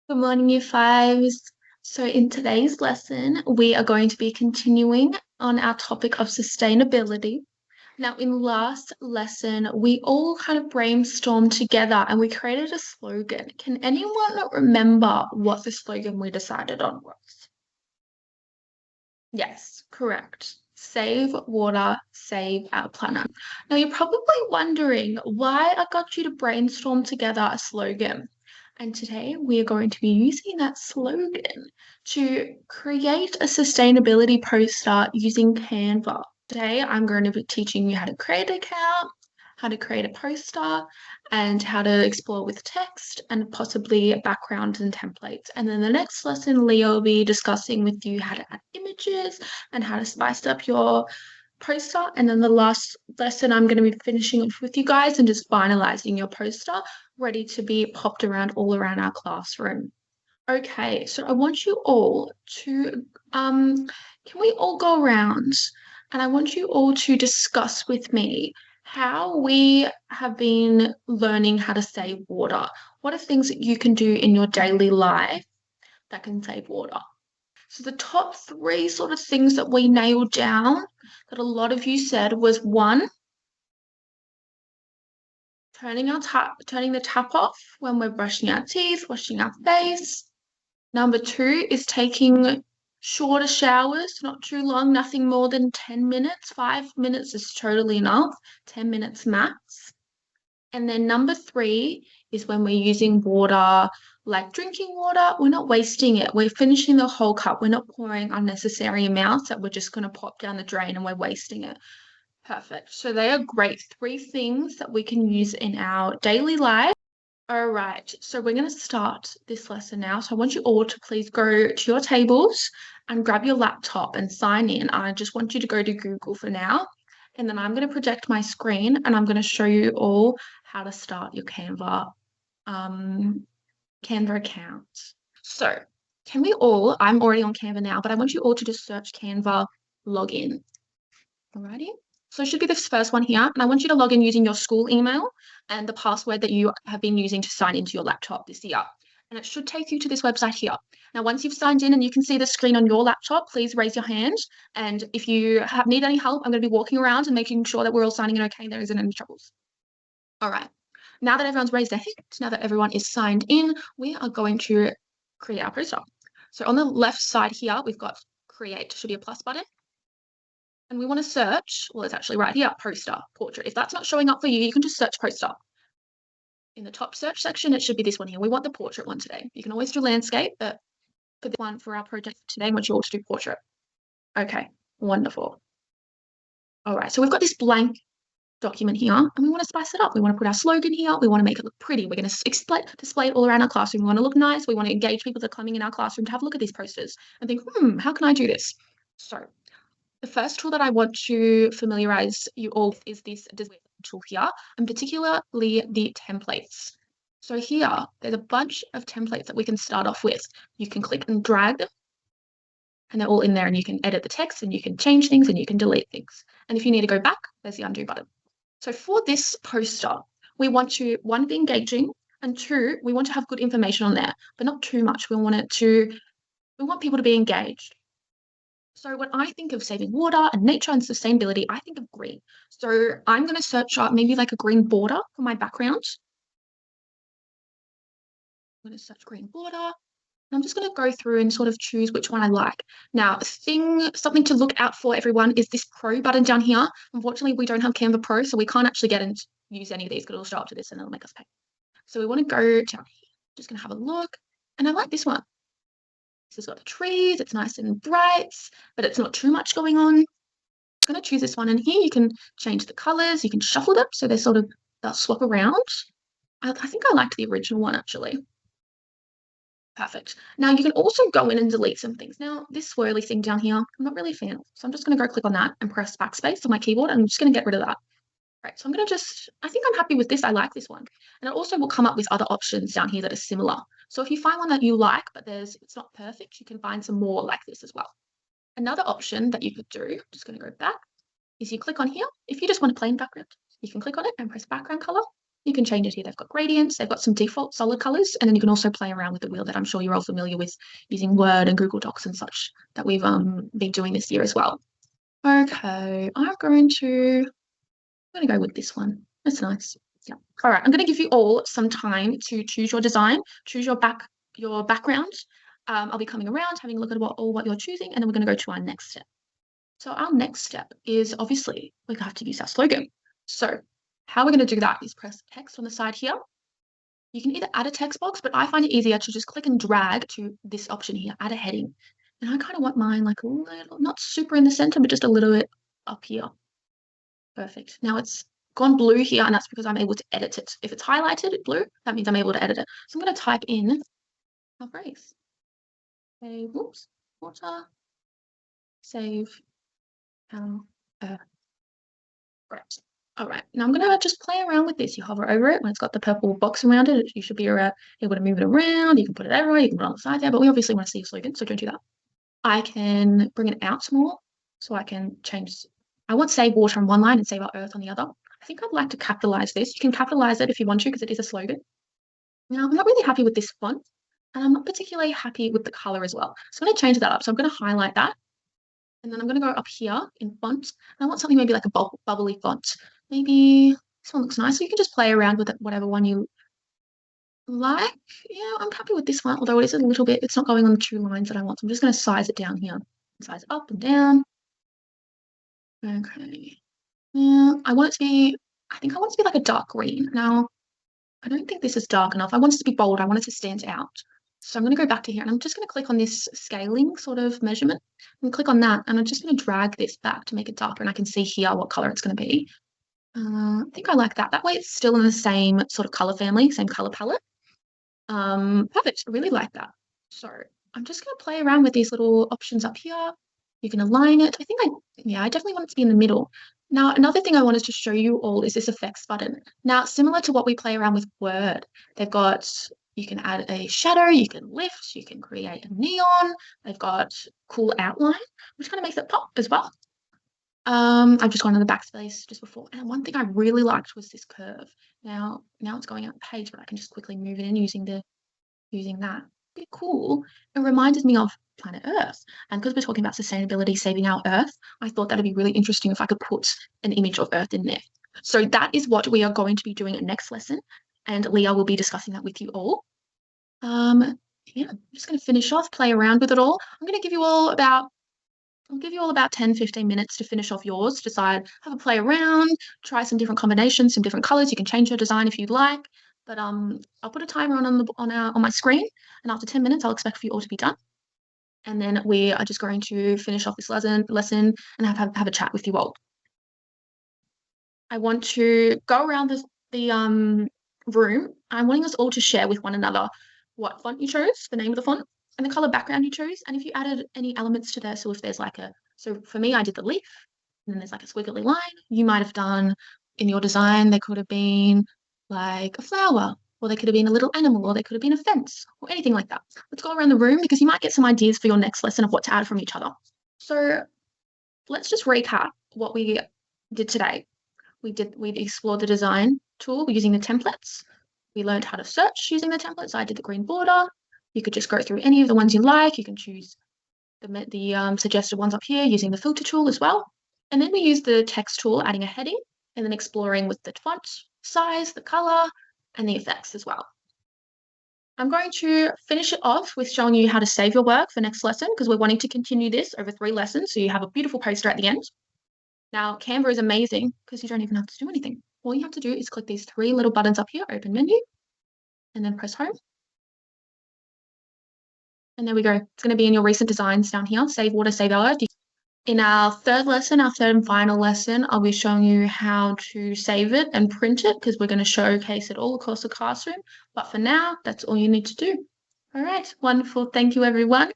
Good morning, Year Fives. So, in today's lesson, we are going to be continuing on our topic of sustainability. Now, in last lesson, we all kind of brainstormed together and we created a slogan. Can anyone remember what the slogan we decided on was? Yes, correct. Save water, save our planet. Now, you're probably wondering why I got you to brainstorm together a slogan. And today we are going to be using that slogan to create a sustainability poster using Canva. Today I'm going to be teaching you how to create an account, how to create a poster, and how to explore with text and possibly backgrounds and templates. And then the next lesson, Leo will be discussing with you how to add images and how to spice up your poster. And then the last lesson, I'm going to be finishing off with you guys and just finalizing your poster, ready to be popped around all around our classroom. Okay, so I want you all to, can we all go around and I want you all to discuss with me how we have been learning how to save water. What are things that you can do in your daily life that can save water? So the top three sort of things that we nailed down that a lot of you said was one, turning the tap off when we're brushing our teeth, washing our face. Number two is taking shorter showers, not too long, nothing more than 10 minutes. 5 minutes is totally enough, 10 minutes max. And then number three is when we're using water, like drinking water, we're not wasting it. We're finishing the whole cup. We're not pouring unnecessary amounts that we're just going to pop down the drain and we're wasting it. Perfect. So they are great. Three things that we can use in our daily life. All right, so we're going to start this lesson now. So I want you all to please go to your tables and grab your laptop and sign in. I just want you to go to Google for now. And then I'm going to project my screen and I'm going to show you all how to start your Canva account. So can we all, I'm already on Canva now, but I want you all to just search Canva login. Alrighty. So it should be this first one here. And I want you to log in using your school email and the password that you have been using to sign into your laptop this year. And it should take you to this website here. Now, once you've signed in and you can see the screen on your laptop, please raise your hand. And if you need any help, I'm going to be walking around and making sure that we're all signing in okay, there isn't any troubles. All right. Now that everyone's raised their hand, now that everyone is signed in, we are going to create our poster. So on the left side here, we've got create, should be a plus button. And we want to search, well, it's actually right here, poster, portrait. If that's not showing up for you, you can just search poster. In the top search section, it should be this one here. We want the portrait one today. You can always do landscape, but for this one, for our project today, I want you all to do portrait. Okay, wonderful. All right, so we've got this blank document here, and we want to spice it up. We want to put our slogan here. We want to make it look pretty. We're going to display it all around our classroom. We want to look nice. We want to engage people that are coming in our classroom to have a look at these posters and think, how can I do this? So the first tool that I want to familiarize you all with is this design tool here, and particularly the templates. So here, there's a bunch of templates that we can start off with. You can click and drag them, and they're all in there, and you can edit the text, and you can change things, and you can delete things. And if you need to go back, there's the undo button. So for this poster, we want to, one, be engaging, and two, we want to have good information on there, but not too much. We want people to be engaged. So when I think of saving water and nature and sustainability, I think of green. So I'm going to search up maybe like a green border for my background. I'm going to search green border. And I'm just going to go through and sort of choose which one I like. Now, something to look out for, everyone, is this Pro button down here. Unfortunately, we don't have Canva Pro, so we can't actually get and use any of these because it'll show up to this and it'll make us pay. So we want to go down here. Just going to have a look. And I like this one. This has got the trees. It's nice and bright, but it's not too much going on. I'm going to choose this one, and here you can change the colors, you can shuffle them so they'll swap around. I think I liked the original one actually. Perfect. Now you can also go in and delete some things. Now this swirly thing down here, I'm not really a fan of, so I'm just going to go click on that and press backspace on my keyboard, and I'm just going to get rid of that. Right, so I think I'm happy with this. I like this one. And it also will come up with other options down here that are similar. So if you find one that you like, but it's not perfect, you can find some more like this as well. Another option that you could do, just going to go back, is you click on here. If you just want a plain background, you can click on it and press background color. You can change it here. They've got gradients, they've got some default solid colors, and then you can also play around with the wheel that I'm sure you're all familiar with using Word and Google Docs and such that we've been doing this year as well. Okay, I'm going to go with this one. That's nice. Yeah. All right, I'm going to give you all some time to choose your design, choose your background. I'll be coming around, having a look at what you're choosing, and then we're going to go to our next step. So our next step is obviously we have to use our slogan. So how we're going to do that is press text on the side here. You can either add a text box, but I find it easier to just click and drag to this option here, add a heading. And I kind of want mine like a little, not super in the center, but just a little bit up here. Perfect. Now it's gone blue here, and that's because I'm able to edit it. If it's highlighted blue, that means I'm able to edit it. So I'm going to type in our phrase. Okay, whoops, water, save, Great. All right. Now I'm going to just play around with this. You hover over it when it's got the purple box around it. You should be able to move it around. You can put it everywhere. You can put it on the side there, but we obviously want to see your slogan, so don't do that. I can bring it out more, so I can change. I want save water on one line and save our earth on the other. I think I'd like to capitalize this. You can capitalize it if you want to because it is a slogan. Now, I'm not really happy with this font, and I'm not particularly happy with the color as well. So I'm going to change that up. So I'm going to highlight that. And then I'm going to go up here in font. I want something maybe like a bubbly font. Maybe this one looks nice. So you can just play around with it, whatever one you like. Yeah, I'm happy with this one, although it is a little bit, it's not going on the 2 lines that I want. So I'm just going to size it down here. Size it up and down. Okay. Yeah, I think I want it to be like a dark green. Now, I don't think this is dark enough. I want it to be bold. I want it to stand out. So I'm going to go back to here and I'm just going to click on this scaling sort of measurement and click on that. And I'm just going to drag this back to make it darker and I can see here what color it's going to be. I think I like that. That way it's still in the same sort of color family, same color palette. Perfect. I really like that. So I'm just going to play around with these little options up here. You can align it. I definitely want it to be in the middle. Now, another thing I wanted to show you all is this effects button. Now, similar to what we play around with Word, you can add a shadow, you can lift, you can create a neon. They've got cool outline, which kind of makes it pop as well. I've just gone on the backspace just before. And one thing I really liked was this curve. Now it's going out the page, but I can just quickly move it in using that. Pretty cool. It reminded me of planet Earth. And because we're talking about sustainability, saving our Earth, I thought that'd be really interesting if I could put an image of Earth in there. So that is what we are going to be doing at next lesson. And Leah will be discussing that with you all. Yeah, I'm just going to finish off, play around with it all. I'm going to give you all about 10-15 minutes to finish off yours, decide, have a play around, try some different combinations, some different colors. You can change your design if you'd like. But I'll put a timer on my screen, and after 10 minutes, I'll expect for you all to be done. And then we are just going to finish off this lesson and have a chat with you all. I want to go around the room. I'm wanting us all to share with one another what font you chose, the name of the font, and the color background you chose, and if you added any elements to there. So if there's so for me, I did the leaf, and then there's like a squiggly line. You might have done in your design, there could have been like a flower, or there could have been a little animal, or there could have been a fence, or anything like that. Let's go around the room because you might get some ideas for your next lesson of what to add from each other. So let's just recap what we did today. We explored the design tool using the templates. We learned how to search using the templates. I did the green border. You could just go through any of the ones you like. You can choose the suggested ones up here using the filter tool as well. And then we used the text tool, adding a heading, and then exploring with the font size, the color, and the effects as well. I'm going to finish it off with showing you how to save your work for next lesson because we're wanting to continue this over 3 lessons. So you have a beautiful poster at the end. Now, Canva is amazing because you don't even have to do anything. All you have to do is click these 3 little buttons up here, open menu, and then press home. And there we go. It's going to be in your recent designs down here, save water, save our earth. In our third and final lesson, I'll be showing you how to save it and print it because we're going to showcase it all across the classroom. But for now, that's all you need to do. All right, wonderful. Thank you, everyone.